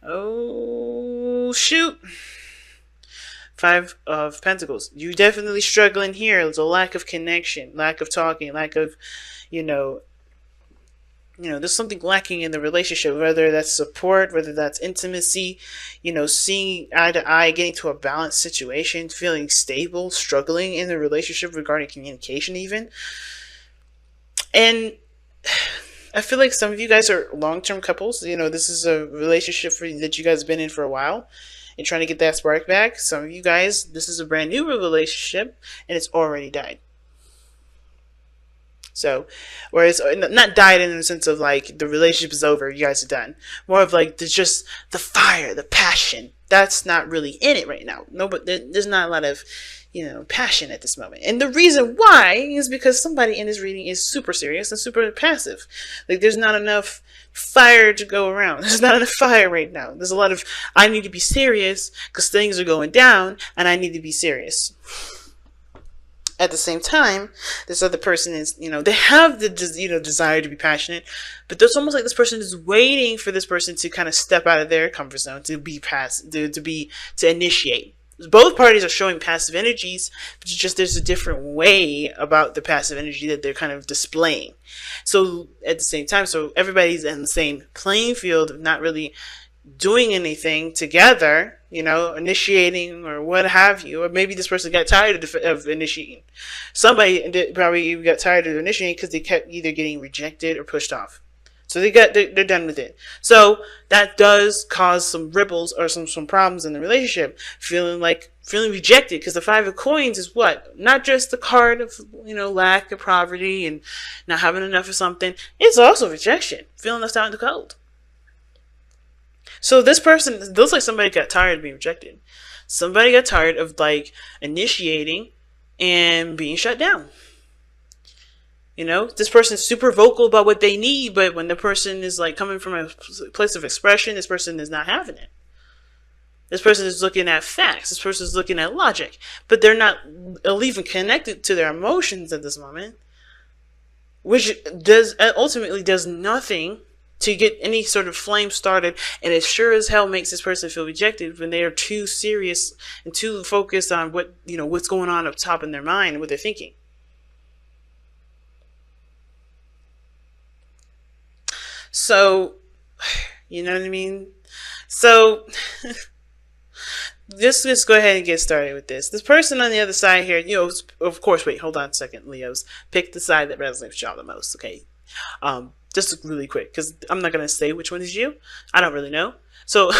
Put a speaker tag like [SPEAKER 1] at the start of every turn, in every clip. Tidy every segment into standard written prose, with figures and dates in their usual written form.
[SPEAKER 1] Oh, shoot. Five of Pentacles. You definitely struggling here. There's a lack of connection, lack of talking, lack of, you know, there's something lacking in the relationship, whether that's support, whether that's intimacy, seeing eye to eye, getting to a balanced situation, feeling stable, struggling in the relationship regarding communication even. And I feel like some of you guys are long-term couples. This is a relationship that you guys have been in for a while and trying to get that spark back. Some of you guys, this is a brand new relationship and it's already died. So, whereas not died in the sense of like the relationship is over, you guys are done. More of like there's just the fire, the passion. That's not really in it right now. No, but there's not a lot of, passion at this moment. And the reason why is because somebody in this reading is super serious and super passive. Like there's not enough fire to go around. There's not enough fire right now. There's a lot of I need to be serious because things are going down and I need to be serious. At the same time, this other person is, they have the, desire to be passionate, but it's almost like this person is waiting for this person to kind of step out of their comfort zone, to be to initiate. Both parties are showing passive energies, but it's just there's a different way about the passive energy that they're kind of displaying. So at the same time, so everybody's in the same playing field, not really doing anything together, initiating or what have you. Or maybe this person got tired of initiating. Somebody probably got tired of initiating because they kept either getting rejected or pushed off. So they're done with it. So that does cause some ripples or some problems in the relationship. Feeling rejected, because the Five of Coins is what? Not just the card of, lack of poverty and not having enough of something. It's also rejection. Feeling left out in the cold. So this person, it looks like somebody got tired of being rejected. Somebody got tired of initiating and being shut down. This person's super vocal about what they need, but when the person is coming from a place of expression, this person is not having it. This person is looking at facts. This person is looking at logic, but they're not even connected to their emotions at this moment, which ultimately does nothing to get any sort of flame started, and it sure as hell makes this person feel rejected when they are too serious and too focused on what's going on up top in their mind and what they're thinking. So, you know what I mean? So, just go ahead and get started with this. This person on the other side here, of course, wait, hold on a second, Leos. Pick the side that resonates with y'all the most, okay? Just really quick, because I'm not going to say which one is you. I don't really know. So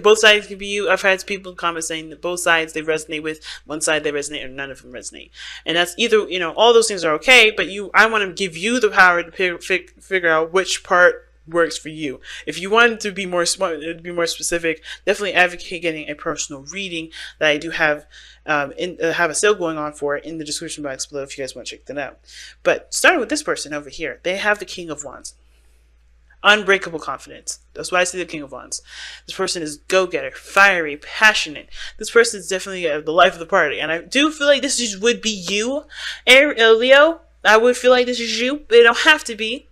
[SPEAKER 1] both sides can be you. I've had people comment saying that both sides they resonate with, one side they resonate, or none of them resonate. And that's either, all those things are okay, but I want to give you the power to figure out which part works for you. If you want to be more specific, definitely advocate getting a personal reading that I do have have a sale going on for it in the description box below if you guys want to check that out. But starting with this person over here, they have the King of Wands. Unbreakable confidence. That's why I see the King of Wands. This person is go-getter, fiery, passionate. This person is definitely the life of the party. And I do feel like this would be you, Leo. I would feel like this is you, but it don't have to be.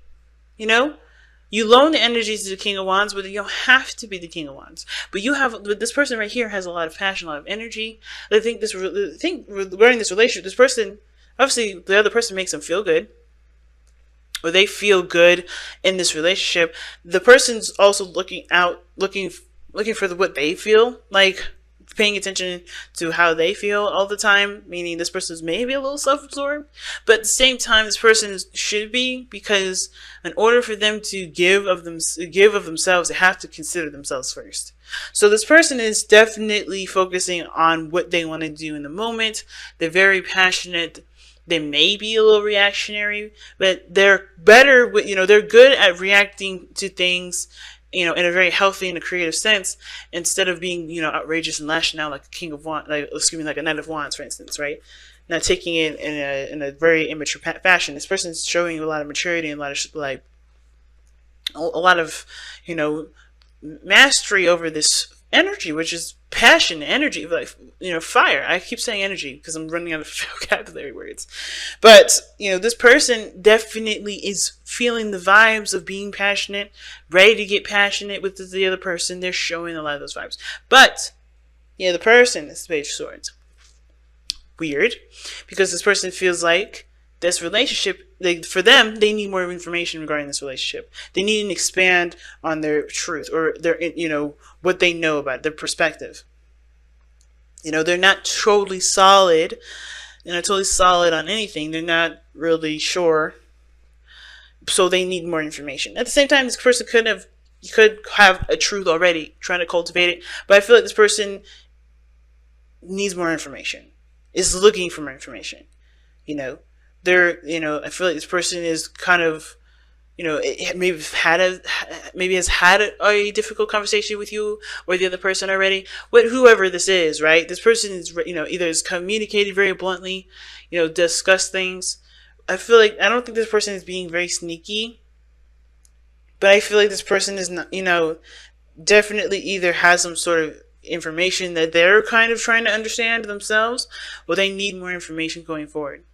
[SPEAKER 1] You loan the energies to the King of Wands, but you don't have to be the King of Wands. But this person right here has a lot of passion, a lot of energy. I think regarding this relationship, this person, obviously the other person makes them feel good, or they feel good in this relationship. The person's also looking for what they feel, paying attention to how they feel all the time, meaning this person is maybe a little self-absorbed, but at the same time this person should be, because in order for them to give of themselves, they have to consider themselves first. So this person is definitely focusing on what they want to do in the moment. They're very passionate. They may be a little reactionary, but they're better they're good at reacting to things in a very healthy and a creative sense, instead of being, outrageous and lashing out like a King of Wands, like a Knight of Wands, for instance, right? Not taking it in a very immature fashion. This person is showing you a lot of maturity and a lot of mastery over this energy, which is passion, energy, like, fire. I keep saying energy because I'm running out of vocabulary words. But, this person definitely is feeling the vibes of being passionate, ready to get passionate with the other person. They're showing a lot of those vibes. But, the person is the Page of Swords. Weird, because this person feels like this relationship, for them, they need more information regarding this relationship. They need to expand on their truth, or their, what they know about it, their perspective. They're not totally solid. They're not totally solid on anything. They're not really sure. So they need more information. At the same time, this person could have a truth already, trying to cultivate it. But I feel like this person needs more information. Is looking for more information. I feel like this person is kind of, maybe has had a difficult conversation with you or the other person already. Whoever this is, right? This person is, either is communicated very bluntly, discuss things. I don't think this person is being very sneaky, but I feel like this person is not, definitely either has some sort of information that they're kind of trying to understand themselves, or they need more information going forward.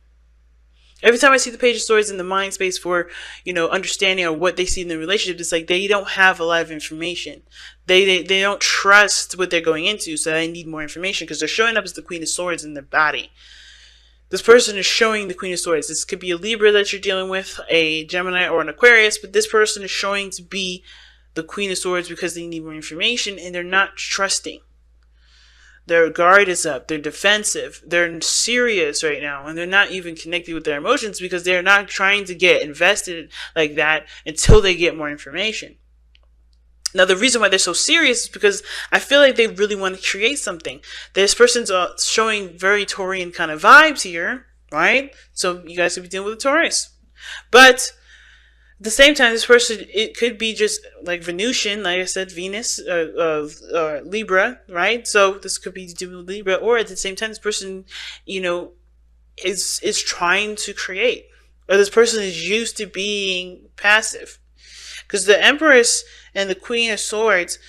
[SPEAKER 1] Every time I see the Page of Swords in the mind space for, understanding or what they see in the relationship, it's like they don't have a lot of information. They don't trust what they're going into, so they need more information because they're showing up as the Queen of Swords in their body. This person is showing the Queen of Swords. This could be a Libra that you're dealing with, a Gemini, or an Aquarius, but this person is showing to be the Queen of Swords because they need more information and they're not trusting. Their guard is up. They're defensive. They're serious right now. And they're not even connected with their emotions because they're not trying to get invested like that until they get more information. Now, the reason why they're so serious is because I feel like they really want to create something. This person's showing very Taurian kind of vibes here, right? So you guys could be dealing with a Taurus. But at the same time, this person, it could be just like Venusian, like I said, Venus, Libra, right? So this could be dealing with Libra, or at the same time, this person, is trying to create, or this person is used to being passive, because the Empress and the Queen of Swords,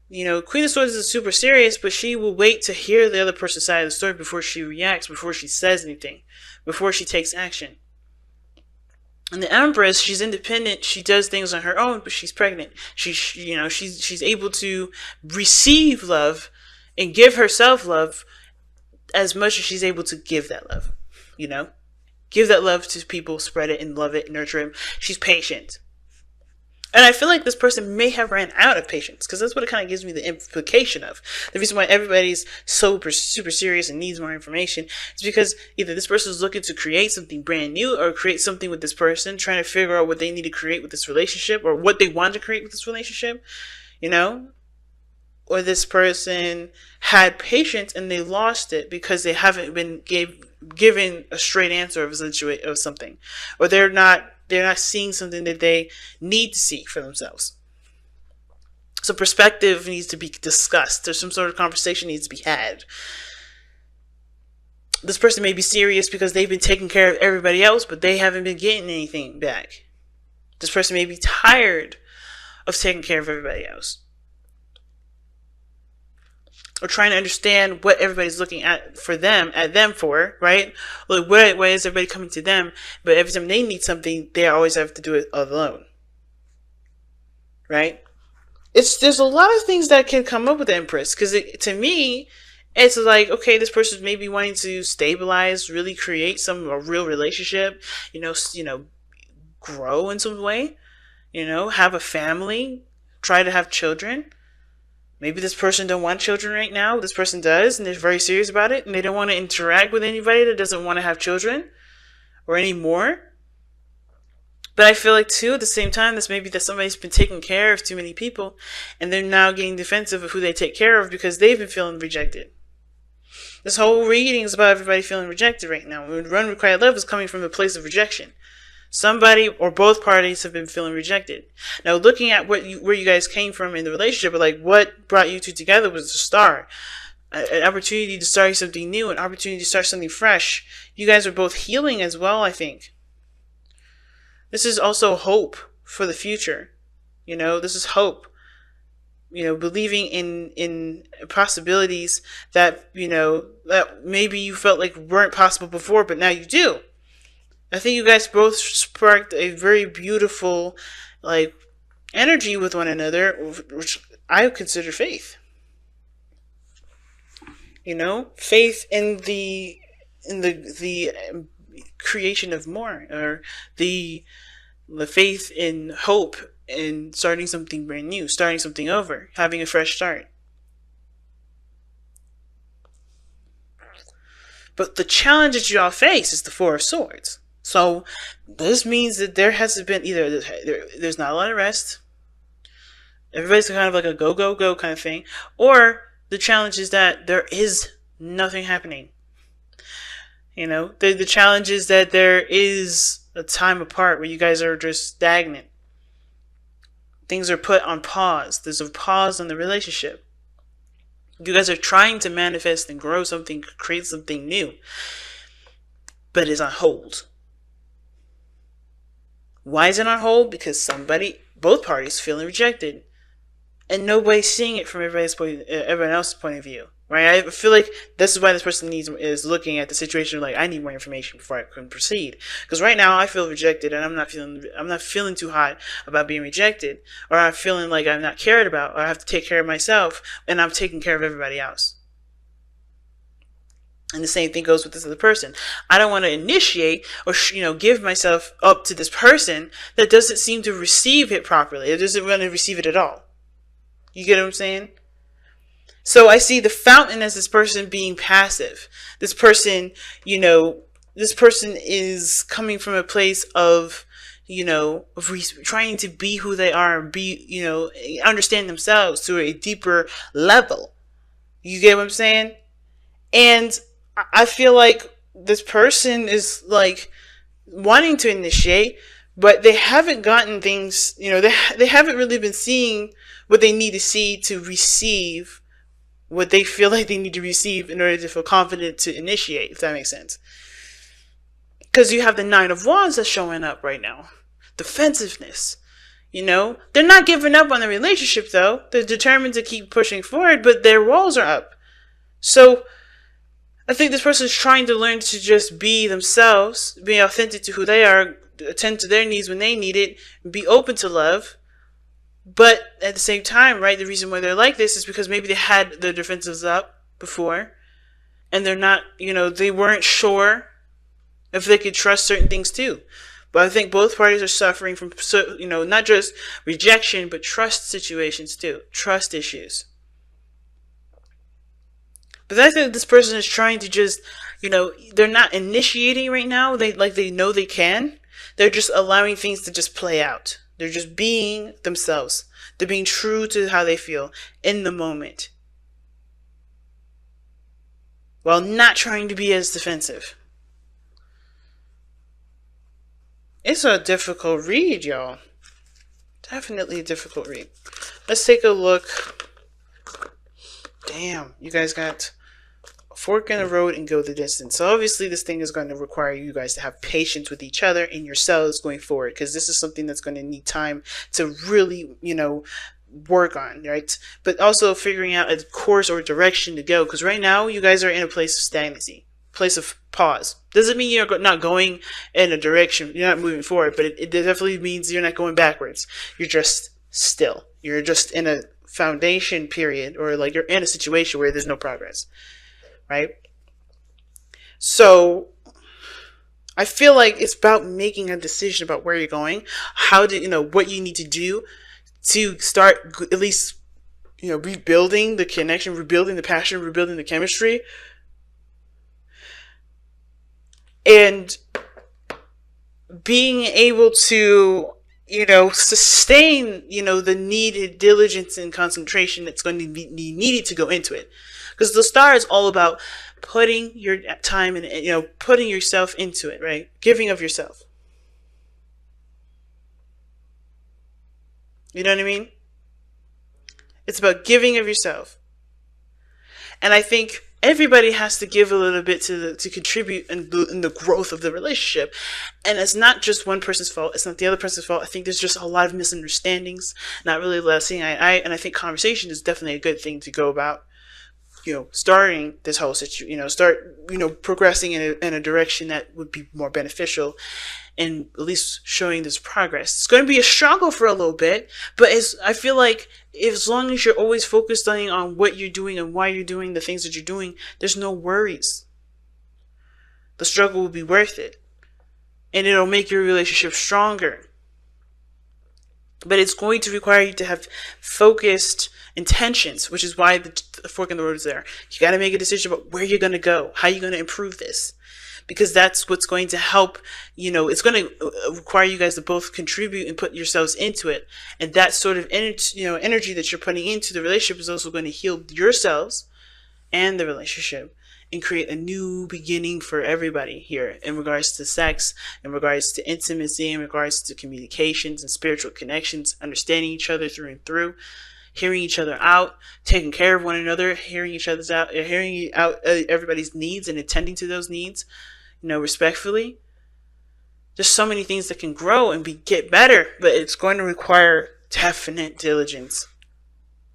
[SPEAKER 1] Queen of Swords is super serious, but she will wait to hear the other person's side of the story before she reacts, before she says anything, before she takes action. And the Empress, she's independent. She does things on her own, but she's pregnant. She's able to receive love and give herself love as much as she's able to give that love. Give that love to people, spread it and love it, nurture it. She's patient. And I feel like this person may have ran out of patience, because that's what it kind of gives me the implication of. The reason why everybody's super serious and needs more information is because either this person is looking to create something brand new, or create something with this person, trying to figure out what they need to create with this relationship, or what they want to create with this relationship, or this person had patience and they lost it because they haven't been given a straight answer of something, or they're not seeing something that they need to see for themselves. So perspective needs to be discussed. There's some sort of conversation needs to be had. This person may be serious because they've been taking care of everybody else, but they haven't been getting anything back. This person may be tired of taking care of everybody else, or trying to understand what everybody's looking at them for, right? Like, why is everybody coming to them? But every time they need something, they always have to do it alone, right? There's a lot of things that can come up with the Empress, because to me, it's like, okay, this person's maybe wanting to stabilize, really create a real relationship, grow in some way, have a family, try to have children. Maybe this person don't want children right now. This person does, and they're very serious about it, and they don't want to interact with anybody that doesn't want to have children or any more. But I feel like, too, at the same time, that somebody's been taking care of too many people, and they're now getting defensive of who they take care of because they've been feeling rejected. This whole reading is about everybody feeling rejected right now. Run Required Love is coming from a place of rejection. Somebody or both parties have been feeling rejected. Now, looking at where you guys came from in the relationship, or like what brought you two together, was the star. An opportunity to start something new, an opportunity to start something fresh. You guys are both healing as well, I think. This is also hope for the future. This is hope. believing in possibilities that, that maybe you felt like weren't possible before, but now you do. I think you guys both sparked a very beautiful, like, energy with one another, which I consider faith. Faith in the creation of more, or the faith in hope in starting something brand new, starting something over, having a fresh start. But the challenge that you all face is the Four of Swords. So this means that there hasn't been either there's not a lot of rest. Everybody's kind of like a go go go kind of thing, or the challenge is that there is nothing happening. The challenge is that there is a time apart where you guys are just stagnant. Things are put on pause. There's a pause on the relationship. You guys are trying to manifest and grow something, create something new, but it's on hold. Why is it on hold? Because both parties feeling rejected, and nobody's seeing it from everyone else's point of view. Right? I feel like this is why this person is looking at the situation like, I need more information before I can proceed. Because right now I feel rejected, and I'm not feeling too hot about being rejected, or I'm feeling like I'm not cared about, or I have to take care of myself, and I'm taking care of everybody else. And the same thing goes with this other person. I don't want to initiate or give myself up to this person that doesn't seem to receive it properly. It doesn't want to receive it at all. You get what I'm saying? So I see the fountain as this person being passive. This person is coming from a place of, trying to be who they are and understand themselves to a deeper level. You get what I'm saying? And I feel like this person is like wanting to initiate, but they haven't gotten things, they haven't really been seeing what they need to see to receive what they feel like they need to receive in order to feel confident to initiate, if that makes sense. Because you have the Nine of Wands that's showing up right now. Defensiveness. They're not giving up on the relationship, though. They're determined to keep pushing forward, but their walls are up. So I think this person is trying to learn to just be themselves, be authentic to who they are, attend to their needs when they need it, be open to love. But at the same time, right, the reason why they're like this is because maybe they had their defenses up before, and they're not, they weren't sure if they could trust certain things too. But I think both parties are suffering from, not just rejection, but trust situations too, trust issues. But I think this person is trying to just, they're not initiating right now. They know they can. They're just allowing things to just play out. They're just being themselves. They're being true to how they feel in the moment, while not trying to be as defensive. It's a difficult read, y'all. Definitely a difficult read. Let's take a look. Damn, you guys got a fork in the road and go the distance. So obviously this thing is going to require you guys to have patience with each other and yourselves going forward, because this is something that's going to need time to really, work on, right? But also figuring out a course or direction to go, because right now you guys are in a place of stagnancy, place of pause. Doesn't mean you're not going in a direction, you're not moving forward, but it definitely means you're not going backwards. You're just still. You're just in a foundation period, or like you're in a situation where there's no progress, right? So I feel like it's about making a decision about where you're going, how to, what you need to do to start at least, rebuilding the connection, rebuilding the passion, rebuilding the chemistry, and being able to, sustain, the needed diligence and concentration that's going to be needed to go into it. Because the star is all about putting your time and, putting yourself into it, right? Giving of yourself. You know what I mean? It's about giving of yourself. And I think, everybody has to give a little bit to contribute in the growth of the relationship. And it's not just one person's fault. It's not the other person's fault. I think there's just a lot of misunderstandings, not really seeing eye to eye. And I think conversation is definitely a good thing to go about, starting this whole situation, start, progressing in a direction that would be more beneficial, and at least showing this progress. It's going to be a struggle for a little bit, but I feel like as long as you're always focused on what you're doing and why you're doing the things that you're doing, there's no worries. The struggle will be worth it, and it'll make your relationship stronger. But it's going to require you to have focused intentions, which is why the fork in the road is there. You got to make a decision about where you're going to go, how you're going to improve this, because that's what's going to help. It's going to require you guys to both contribute and put yourselves into it, and that sort of energy that you're putting into the relationship is also going to heal yourselves and the relationship, and create a new beginning for everybody here in regards to sex, in regards to intimacy, in regards to communications and spiritual connections, understanding each other through and through, hearing each other out, taking care of one another, hearing out everybody's needs and attending to those needs, respectfully. There's so many things that can grow and get better, but it's going to require definite diligence.